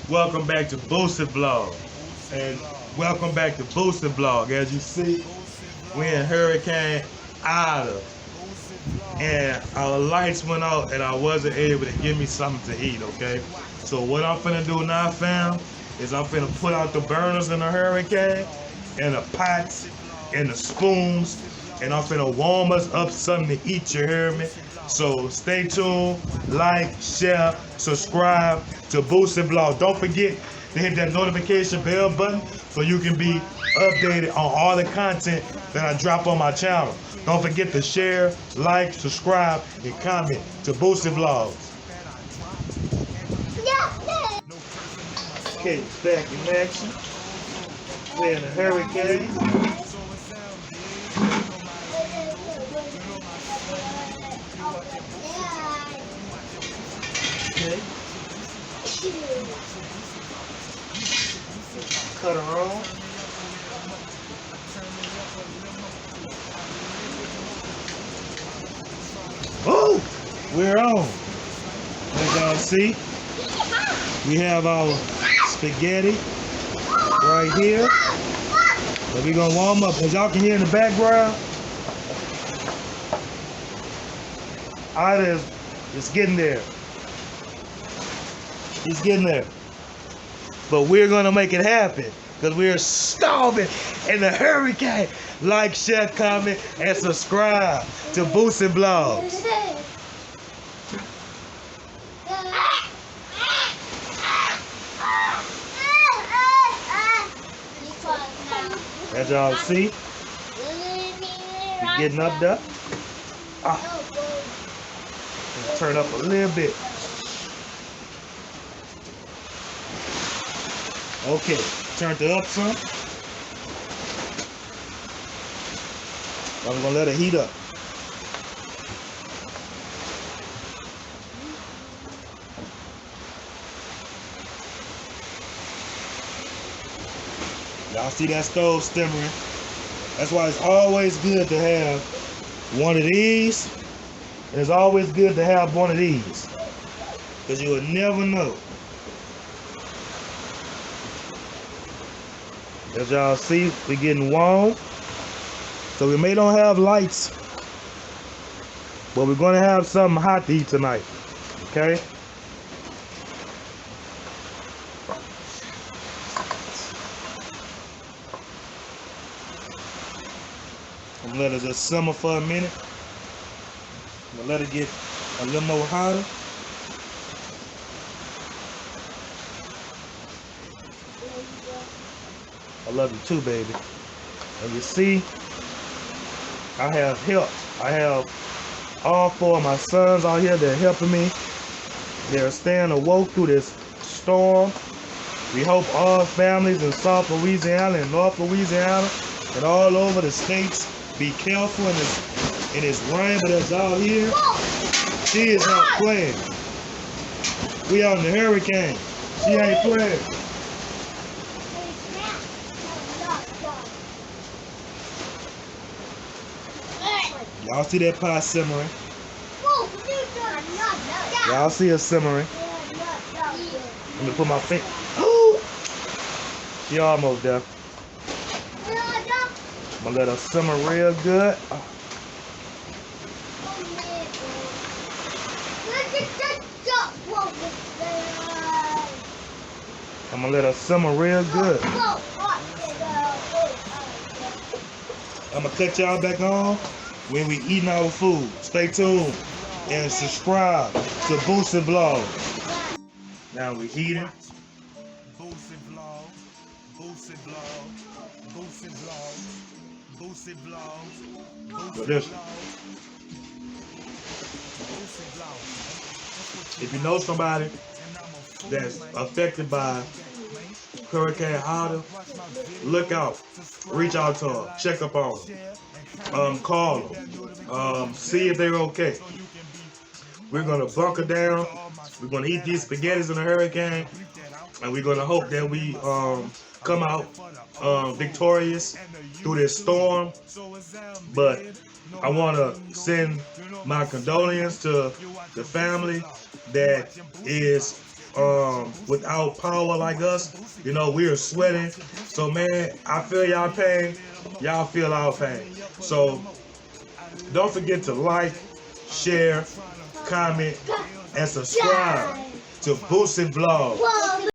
Welcome back to BOOSIE'S Vlog. And welcome back to BOOSIE'S Vlog. As you see, we're in Hurricane Ida. And our lights went out and I wasn't able to give me something to eat, okay? So what I'm finna do now, fam, is I'm finna put out the burners in the hurricane and the pots and the spoons, and I'm finna warm us up something to eat, you hear me? So stay tuned, like, share, subscribe to BOOSIE'S Vlog. Don't forget to hit that notification bell button so you can be updated on all the content that I drop on my channel. Don't forget to share, like, subscribe, and comment to BOOSIE'S Vlogs. Okay, back in action. We're in a hurricane. Okay. Cut her on. Oh, we're on. As y'all see, we have our spaghetti right here. So we're gonna warm up. As y'all can hear in the background, Ida is getting there. He's getting there. But we're gonna make it happen because we're starving in the hurricane. Like, share, comment, and subscribe to BOOSIE'S Vlogs. As y'all see, we're getting up there. Let's turn up a little bit. Okay, turn it up some. I'm gonna let it heat up. Y'all see that stove simmering? That's why it's always good to have one of these. And it's always good to have one of these, because you will never know. As y'all see, we're getting warm. So we may not have lights, but we're gonna have something hot to eat tonight. Okay? I'm gonna let it just simmer for a minute. I'm gonna let it get a little more hotter. I love you too, baby. And you see, I have help. I have all four of my sons out here that are helping me. They're staying awoke through this storm. We hope all families in South Louisiana and North Louisiana and all over the states be careful in this rain. But as y'all here, she is not playing. We out in the hurricane. She ain't playing. Y'all see that pie simmering? Y'all see it simmering? Let me put my finger. She almost there. I'm gonna let her simmer real good. I'm gonna let her simmer real good. I'm gonna cut y'all back on when we eating our food. Stay tuned and subscribe to BOOSIE'S Vlog. Now we heating. BOOSIE'S Vlog, BOOSIE'S Vlog, BOOSIE'S Vlog, BOOSIE'S Vlog, BOOSIE'S Vlog. If you know somebody that's affected by Hurricane Ida, look out, reach out to them, check up on them, call them, see if they're okay. We're gonna bunker down, we're gonna eat these spaghettis in the hurricane, and we're gonna hope that we come out victorious through this storm. But I want to send my condolences to the family that is without power like us. You know, we are sweating. So man, I feel y'all pain. Y'all feel our pain. So don't forget to like, share, comment, and subscribe to Boosie'S Vlog.